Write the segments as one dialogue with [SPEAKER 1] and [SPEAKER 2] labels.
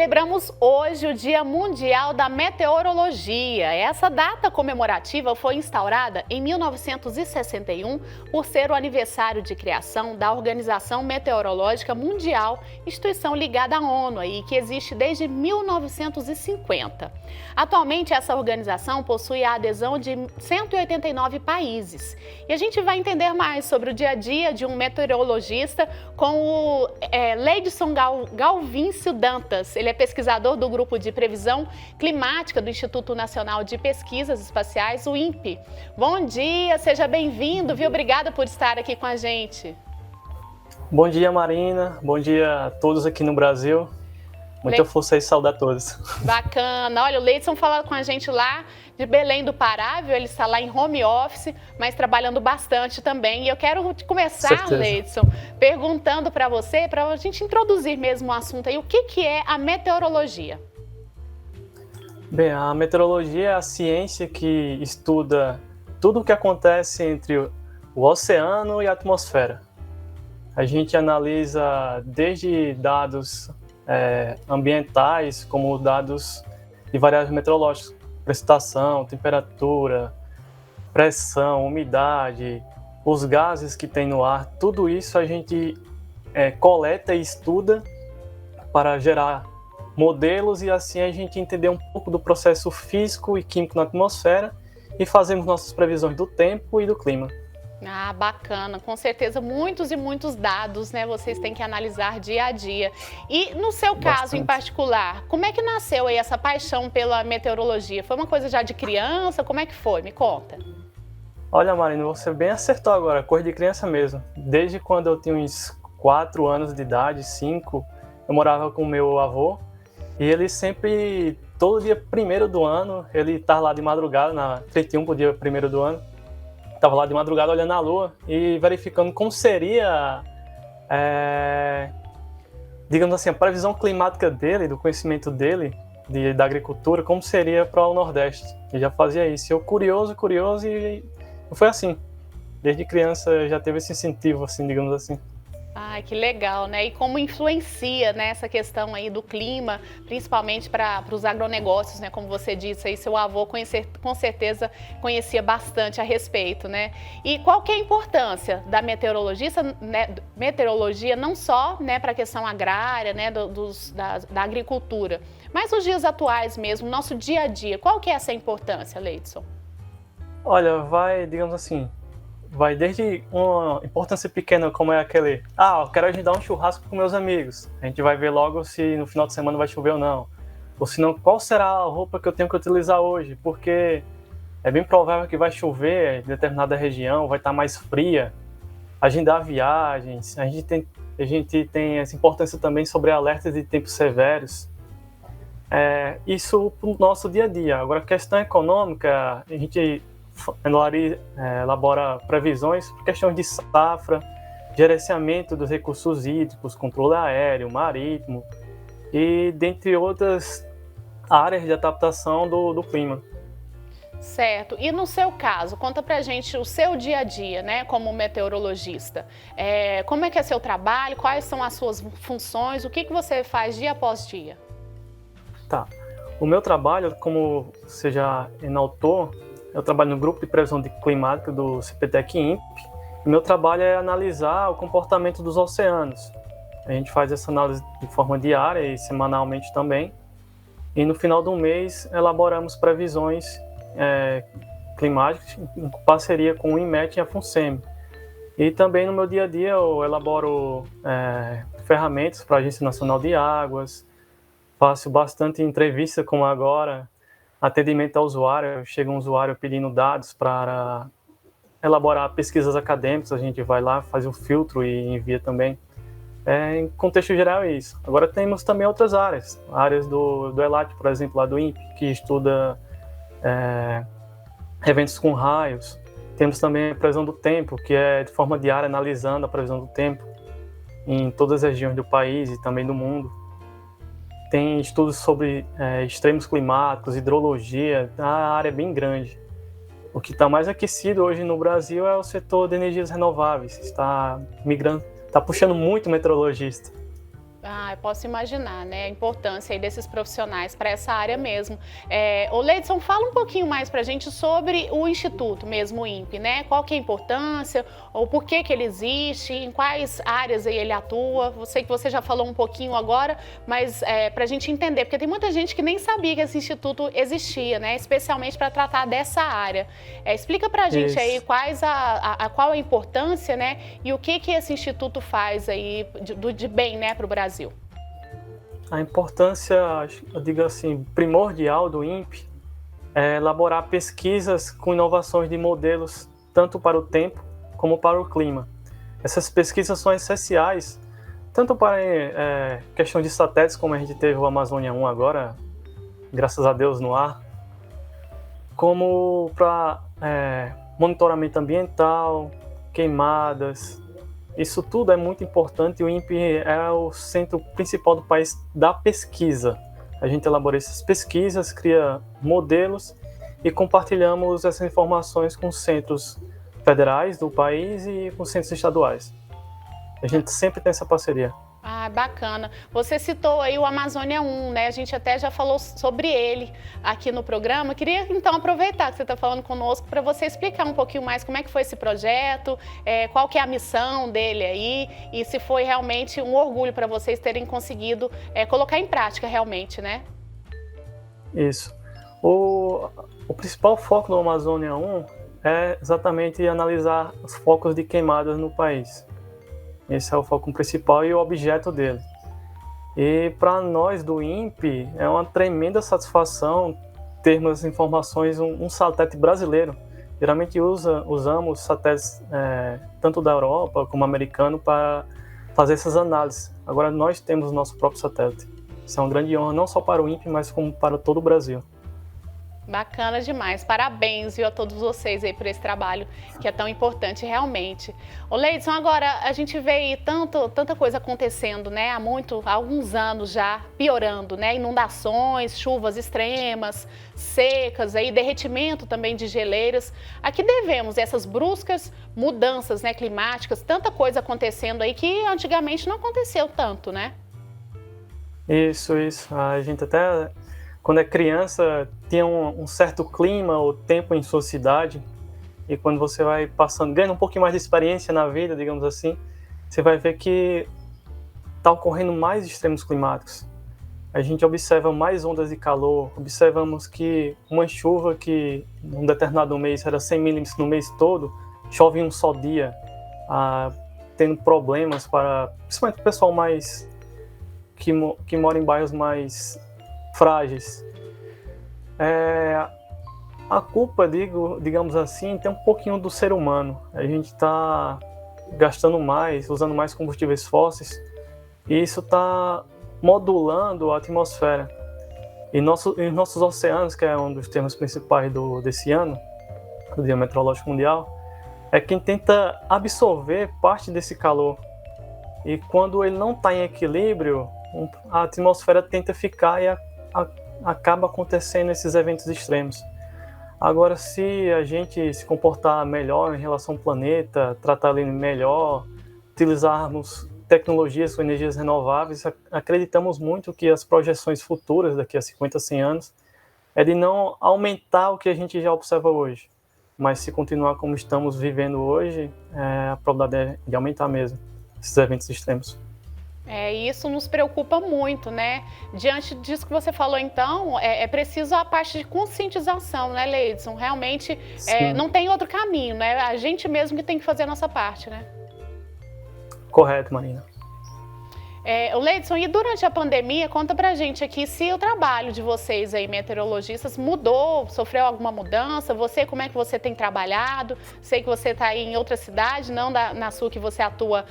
[SPEAKER 1] celebramos hoje o Dia Mundial da Meteorologia. Essa data comemorativa foi instaurada em 1961 por ser o aniversário de criação da Organização Meteorológica Mundial, instituição ligada à ONU e que existe desde 1950. Atualmente, essa organização possui a adesão de 189 países. E a gente vai entender mais sobre o dia a dia de um meteorologista com o Leidson Galvíncio Dantas. Ele é pesquisador do Grupo de Previsão Climática do Instituto Nacional de Pesquisas Espaciais, o INPE. Bom dia, seja bem-vindo, viu? Obrigada por estar aqui com a gente.
[SPEAKER 2] Bom dia, Marina. Bom dia a todos aqui no Brasil. Muita força e saúde a todos.
[SPEAKER 1] Bacana. Olha, o Leidson falou com a gente lá de Belém do Pará, viu? Ele está lá em home office, mas trabalhando bastante também. E eu quero começar, Leidson, perguntando para você, para a gente introduzir mesmo o assunto aí, o que é a meteorologia?
[SPEAKER 2] Bem, a meteorologia é a ciência que estuda tudo o que acontece entre o oceano e a atmosfera. A gente analisa desde dados ambientais, como dados de variáveis meteorológicas, precipitação, temperatura, pressão, umidade, os gases que tem no ar, tudo isso a gente coleta e estuda para gerar modelos e assim a gente entender um pouco do processo físico e químico na atmosfera e fazemos nossas previsões do tempo e do clima.
[SPEAKER 1] Ah, bacana. Com certeza, muitos e muitos dados, né? Vocês têm que analisar dia a dia. E no seu caso em particular, como é que nasceu aí essa paixão pela meteorologia? Foi uma coisa já de criança? Como é que foi? Me conta.
[SPEAKER 2] Olha, Marina, você bem acertou agora, coisa de criança mesmo. Desde quando eu tinha uns 4 anos de idade, 5, eu morava com meu avô e ele sempre, todo dia 1º do ano, ele estava lá de madrugada, na 31 pro dia 1º do ano, estava lá de madrugada olhando a lua e verificando como seria, digamos assim, a previsão climática dele, do conhecimento dele, da agricultura, como seria para o Nordeste. Ele já fazia isso. Eu curioso e foi assim. Desde criança já teve esse incentivo, assim, digamos assim.
[SPEAKER 1] Ai, que legal, né? E como influencia, né, essa questão aí do clima, principalmente para os agronegócios, né? Como você disse aí, seu avô com certeza conhecia bastante a respeito, né? E qual que é a importância da meteorologia, não só, né, para a questão agrária, né, da agricultura, mas os dias atuais mesmo, nosso dia a dia, qual que é essa importância, Leidson?
[SPEAKER 2] Olha, digamos assim, vai desde uma importância pequena, como é aquele, eu quero agendar um churrasco com meus amigos. A gente vai ver logo se no final de semana vai chover ou não. Ou se não, qual será a roupa que eu tenho que utilizar hoje, porque é bem provável que vai chover em determinada região, vai estar mais fria. Agendar viagens, a gente tem essa importância também sobre alertas de tempos severos. Isso para o nosso dia a dia. Agora, a questão econômica, a gente elabora previsões por questões de safra, gerenciamento dos recursos hídricos, controle aéreo, marítimo e dentre outras áreas de adaptação do clima.
[SPEAKER 1] Certo. E no seu caso, conta pra gente o seu dia a dia, né, como meteorologista. Como é que é seu trabalho, quais são as suas funções, o que você faz dia após dia?
[SPEAKER 2] Tá. O meu trabalho, como você já enaltou, eu trabalho no Grupo de Previsão Climática do CPTEC-INPE. O meu trabalho é analisar o comportamento dos oceanos. A gente faz essa análise de forma diária e semanalmente também. E no final do mês, elaboramos previsões climáticas em parceria com o INMET e a FUNSEMI. E também no meu dia a dia eu elaboro ferramentas para a Agência Nacional de Águas, faço bastante entrevista como agora, atendimento ao usuário, chega um usuário pedindo dados para elaborar pesquisas acadêmicas, a gente vai lá, faz o filtro e envia também. Em contexto geral é isso. Agora temos também outras áreas do ELAT, por exemplo, lá do INPE, que estuda eventos com raios. Temos também a previsão do tempo, que é de forma diária, analisando a previsão do tempo em todas as regiões do país e também do mundo. Tem estudos sobre extremos climáticos, hidrologia, a área é bem grande. O que está mais aquecido hoje no Brasil é o setor de energias renováveis. Está migrando, está puxando muito meteorologista.
[SPEAKER 1] Ah, eu posso imaginar, né, a importância aí desses profissionais para essa área mesmo. Ô Leidson, fala um pouquinho mais para a gente sobre o Instituto mesmo, o INPE, né? Qual que é a importância, ou por que que ele existe, em quais áreas aí ele atua? Eu sei que você já falou um pouquinho agora, mas para a gente entender, porque tem muita gente que nem sabia que esse instituto existia, né? Especialmente para tratar dessa área. Explica para a gente aí qual a importância, né? E o que que esse instituto faz aí de bem, né, para o Brasil.
[SPEAKER 2] A importância, eu digo assim, primordial do INPE é elaborar pesquisas com inovações de modelos tanto para o tempo como para o clima. Essas pesquisas são essenciais tanto para questão de satélites, como a gente teve o Amazônia 1 agora, graças a Deus no ar, como para monitoramento ambiental, queimadas. Isso tudo é muito importante e o INPE é o centro principal do país da pesquisa. A gente elabora essas pesquisas, cria modelos e compartilhamos essas informações com centros federais do país e com centros estaduais. A gente sempre tem essa parceria.
[SPEAKER 1] Ah, bacana. Você citou aí o Amazônia 1, né? A gente até já falou sobre ele aqui no programa. Queria então aproveitar que você está falando conosco para você explicar um pouquinho mais como é que foi esse projeto, qual que é a missão dele aí e se foi realmente um orgulho para vocês terem conseguido colocar em prática realmente, né?
[SPEAKER 2] Isso. O principal foco do Amazônia 1 é exatamente analisar os focos de queimadas no país. Esse é o foco principal e o objeto dele. E para nós do INPE é uma tremenda satisfação termos as informações, um satélite brasileiro. Geralmente usamos satélites tanto da Europa como americano para fazer essas análises. Agora nós temos o nosso próprio satélite. Isso é uma grande honra não só para o INPE, mas como para todo o Brasil.
[SPEAKER 1] Bacana demais, parabéns, viu, a todos vocês aí por esse trabalho que é tão importante realmente. Ô Leidson, agora a gente vê aí tanta coisa acontecendo, né, há alguns anos já, piorando, né, inundações, chuvas extremas, secas, aí, derretimento também de geleiras. A que devemos essas bruscas mudanças, né, climáticas, tanta coisa acontecendo aí que antigamente não aconteceu tanto, né?
[SPEAKER 2] Isso. A gente até... Quando é criança, tinha um certo clima ou tempo em sua cidade, e quando você vai passando, ganhando um pouquinho mais de experiência na vida, digamos assim, você vai ver que está ocorrendo mais extremos climáticos. A gente observa mais ondas de calor, observamos que uma chuva que num determinado mês era 100 milímetros no mês todo, chove em um só dia, tendo problemas principalmente o pessoal que mora em bairros mais frágeis. A culpa, digamos assim, tem um pouquinho do ser humano. A gente está gastando mais, usando mais combustíveis fósseis, e isso está modulando a atmosfera. E nossos oceanos, que é um dos temas principais desse ano, do Dia Meteorológico Mundial, é quem tenta absorver parte desse calor. E quando ele não está em equilíbrio, a atmosfera tenta ficar e acaba acontecendo esses eventos extremos. Agora, se a gente se comportar melhor em relação ao planeta, tratar ele melhor, utilizarmos tecnologias com energias renováveis, acreditamos muito que as projeções futuras, daqui a 50, 100 anos, é de não aumentar o que a gente já observa hoje. Mas se continuar como estamos vivendo hoje, a probabilidade é de aumentar mesmo esses eventos extremos.
[SPEAKER 1] Isso nos preocupa muito, né? Diante disso que você falou, então, é preciso a parte de conscientização, né, Leidson? Realmente, não tem outro caminho, né? A gente mesmo que tem que fazer a nossa parte, né?
[SPEAKER 2] Correto, Marina.
[SPEAKER 1] Leidson, e durante a pandemia, conta pra gente aqui se o trabalho de vocês aí, meteorologistas, mudou, sofreu alguma mudança? Como é que você tem trabalhado? Sei que você está aí em outra cidade, não na sua que você atua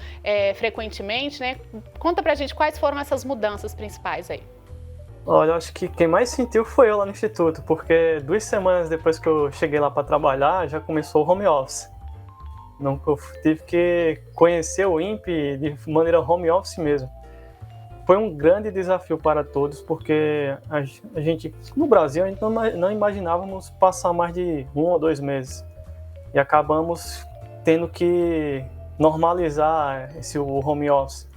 [SPEAKER 1] frequentemente, né? Conta pra gente quais foram essas mudanças principais aí.
[SPEAKER 2] Olha, eu acho que quem mais sentiu foi eu lá no Instituto, porque 2 semanas depois que eu cheguei lá para trabalhar, já começou o home office. Não, eu tive que conhecer o INPE de maneira home office mesmo. Foi um grande desafio para todos, porque a gente, no Brasil, a gente não imaginávamos passar mais de 1 ou 2 meses. E acabamos tendo que normalizar o home office.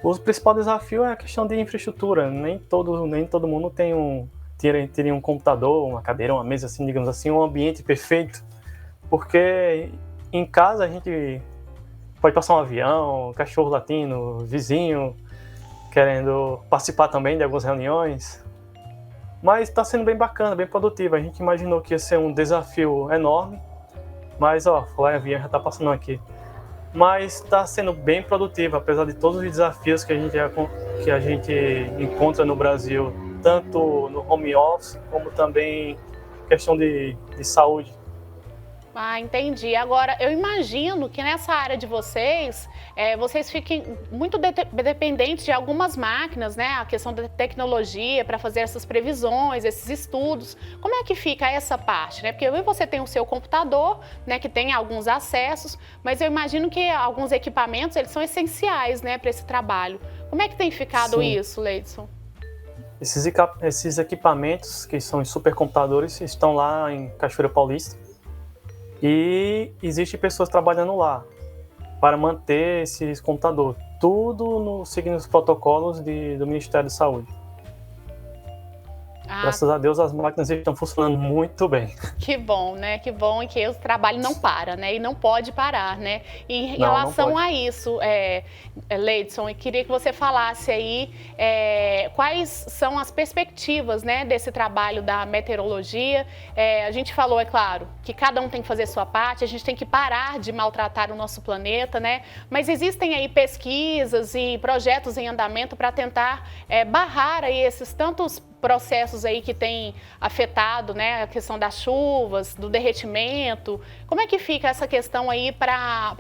[SPEAKER 2] O principal desafio é a questão de infraestrutura. Nem todo mundo teria um computador, uma cadeira, uma mesa, assim, digamos assim, um ambiente perfeito. Porque em casa a gente pode passar um avião, um cachorro latindo, vizinho querendo participar também de algumas reuniões. Mas está sendo bem bacana, bem produtivo. A gente imaginou que ia ser um desafio enorme, mas o avião já está passando aqui. Mas está sendo bem produtivo, apesar de todos os desafios que a gente encontra no Brasil, tanto no home office, como também questão de saúde.
[SPEAKER 1] Ah, entendi. Agora, eu imagino que nessa área de vocês, vocês fiquem muito dependentes de algumas máquinas, né? A questão da tecnologia para fazer essas previsões, esses estudos. Como é que fica essa parte, né? Porque você tem o seu computador, né? Que tem alguns acessos, mas eu imagino que alguns equipamentos, eles são essenciais, né? Para esse trabalho. Como é que tem ficado
[SPEAKER 2] Sim.
[SPEAKER 1] isso, Leidson?
[SPEAKER 2] Esses equipamentos, que são os supercomputadores, estão lá em Cachoeira Paulista. E existem pessoas trabalhando lá para manter esses computadores, tudo seguindo os protocolos do Ministério da Saúde. Graças a Deus as máquinas estão funcionando muito bem.
[SPEAKER 1] Que bom, né? Que bom que o trabalho não para, né? E não pode parar, né? E em
[SPEAKER 2] Não
[SPEAKER 1] relação
[SPEAKER 2] pode.
[SPEAKER 1] a isso, Leidson, eu queria que você falasse aí quais são as perspectivas, né, desse trabalho da meteorologia. A gente falou, é claro, que cada um tem que fazer sua parte, a gente tem que parar de maltratar o nosso planeta, né? Mas existem aí pesquisas e projetos em andamento para tentar barrar aí esses tantos processos aí que têm afetado, né, a questão das chuvas, do derretimento. Como é que fica essa questão aí para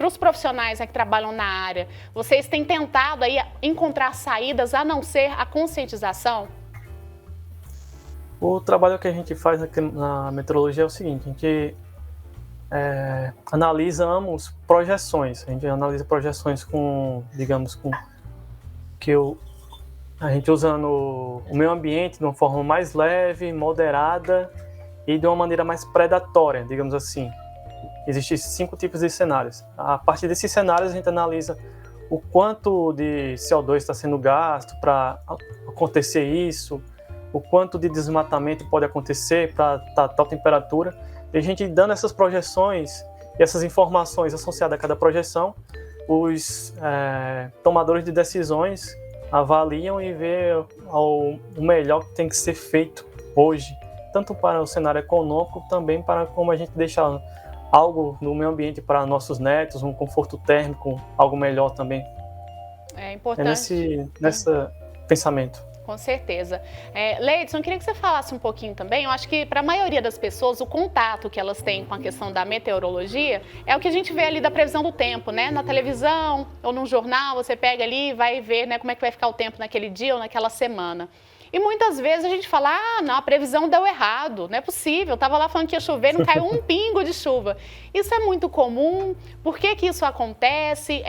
[SPEAKER 1] os profissionais, né, que trabalham na área? Vocês têm tentado aí encontrar saídas a não ser a conscientização?
[SPEAKER 2] O trabalho que a gente faz aqui na meteorologia é o seguinte: a gente analisamos projeções. A gente analisa projeções a gente usando o meio ambiente de uma forma mais leve, moderada e de uma maneira mais predatória, digamos assim. Existem 5 tipos de cenários. A partir desses cenários, a gente analisa o quanto de CO2 está sendo gasto para acontecer isso, o quanto de desmatamento pode acontecer para tal temperatura. E a gente, dando essas projeções e essas informações associadas a cada projeção, os tomadores de decisões avaliam e vê o melhor que tem que ser feito hoje, tanto para o cenário econômico, também para como a gente deixar algo no meio ambiente para nossos netos, um conforto térmico, algo melhor também.
[SPEAKER 1] É importante.
[SPEAKER 2] Nesse pensamento.
[SPEAKER 1] Com certeza. Leidson, eu queria que você falasse um pouquinho também. Eu acho que para a maioria das pessoas, o contato que elas têm com a questão da meteorologia é o que a gente vê ali da previsão do tempo, né? Na televisão ou num jornal, você pega ali e vai ver, né, como é que vai ficar o tempo naquele dia ou naquela semana. E muitas vezes a gente fala, não, a previsão deu errado, não é possível, estava lá falando que ia chover, não caiu um pingo de chuva. Isso é muito comum, por que que isso acontece?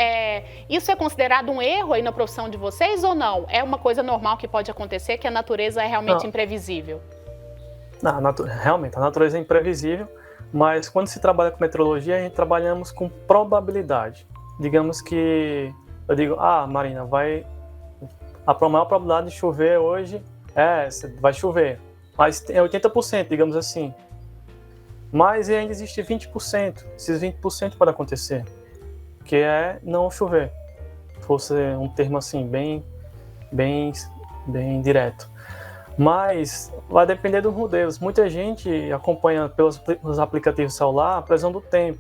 [SPEAKER 1] Isso é considerado um erro aí na profissão de vocês ou não? É uma coisa normal que pode acontecer, que a natureza é realmente imprevisível?
[SPEAKER 2] Não, realmente, a natureza é imprevisível, mas quando se trabalha com meteorologia, a gente trabalhamos com probabilidade. Digamos que, eu digo, Marina, a maior probabilidade de chover hoje vai chover, mas é 80%, digamos assim. Mas ainda existe 20%, esses 20% pode acontecer, que é não chover. Fosse um termo assim, bem direto. Mas vai depender dos modelos. Muita gente acompanha pelos aplicativos celular a previsão do tempo,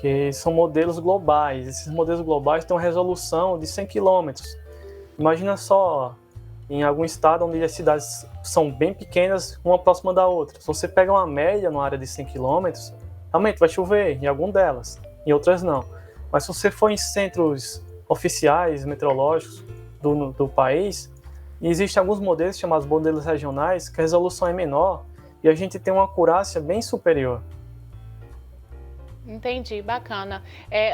[SPEAKER 2] que são modelos globais. Esses modelos globais têm uma resolução de 100 km. Imagina só, em algum estado onde as cidades são bem pequenas, uma próxima da outra. Se você pega uma média numa área de 100 km, realmente vai chover em alguma delas, em outras não. Mas se você for em centros oficiais meteorológicos do país, existem alguns modelos chamados modelos regionais, que a resolução é menor e a gente tem uma acurácia bem superior.
[SPEAKER 1] Entendi, bacana.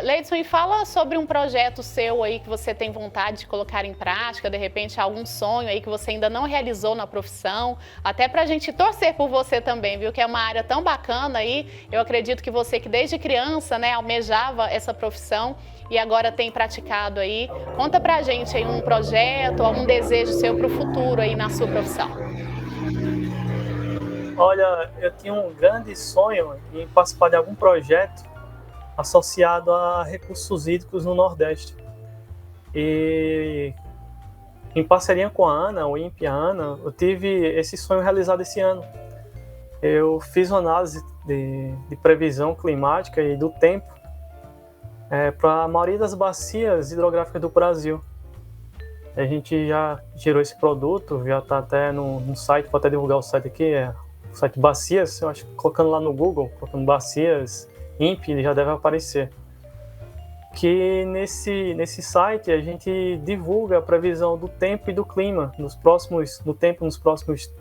[SPEAKER 1] Leidson, e fala sobre um projeto seu aí que você tem vontade de colocar em prática, de repente algum sonho aí que você ainda não realizou na profissão, até pra gente torcer por você também, viu? Que é uma área tão bacana aí. Eu acredito que você que desde criança, né, almejava essa profissão e agora tem praticado aí. Conta pra gente aí um projeto, algum desejo seu pro futuro aí na sua profissão.
[SPEAKER 2] Olha, eu tinha um grande sonho em participar de algum projeto associado a recursos hídricos no Nordeste. E em parceria com a ANA, o INPE e a ANA, eu tive esse sonho realizado esse ano. Eu fiz uma análise de previsão climática e do tempo para a maioria das bacias hidrográficas do Brasil. A gente já gerou esse produto, já está até no site, vou até divulgar o site aqui, o site Bacias, eu acho que colocando lá no Google, colocando Bacias, INPE, ele já deve aparecer. Que nesse site a gente divulga a previsão do tempo e do clima nos próximos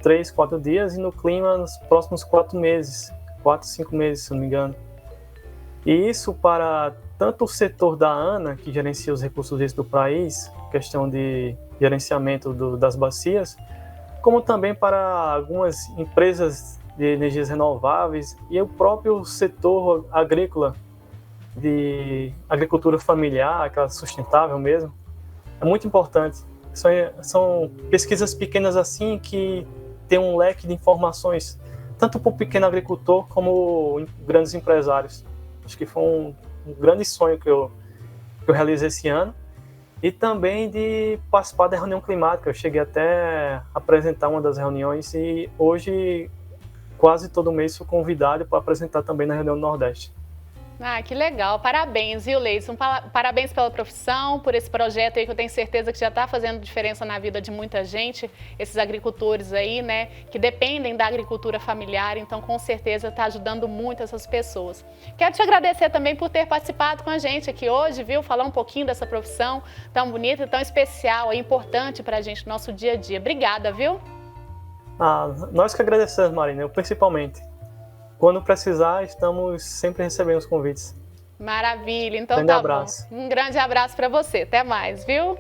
[SPEAKER 2] 3, 4 dias e no clima nos próximos 4 meses, 4, 5 meses, se não me engano. E isso para tanto o setor da ANA, que gerencia os recursos hídricos do país, questão de gerenciamento das bacias, como também para algumas empresas de energias renováveis e o próprio setor agrícola, de agricultura familiar, aquela sustentável mesmo. É muito importante. São pesquisas pequenas assim que têm um leque de informações, tanto para o pequeno agricultor como grandes empresários. Acho que foi um grande sonho que eu realizei esse ano. E também de participar da reunião climática. Eu cheguei até a apresentar uma das reuniões e hoje, quase todo mês, sou convidado para apresentar também na reunião do Nordeste.
[SPEAKER 1] Ah, que legal. Parabéns, viu, Leidson? Parabéns pela profissão, por esse projeto aí que eu tenho certeza que já está fazendo diferença na vida de muita gente, esses agricultores aí, né, que dependem da agricultura familiar, então com certeza está ajudando muito essas pessoas. Quero te agradecer também por ter participado com a gente aqui hoje, viu? Falar um pouquinho dessa profissão tão bonita e tão especial, é importante para a gente no nosso dia a dia. Obrigada, viu?
[SPEAKER 2] Nós que agradecemos, Marina, eu principalmente. Quando precisar, estamos sempre recebendo os convites.
[SPEAKER 1] Maravilha, então
[SPEAKER 2] Grande
[SPEAKER 1] tá
[SPEAKER 2] abraço.
[SPEAKER 1] bom. Um grande abraço para você, até mais, viu?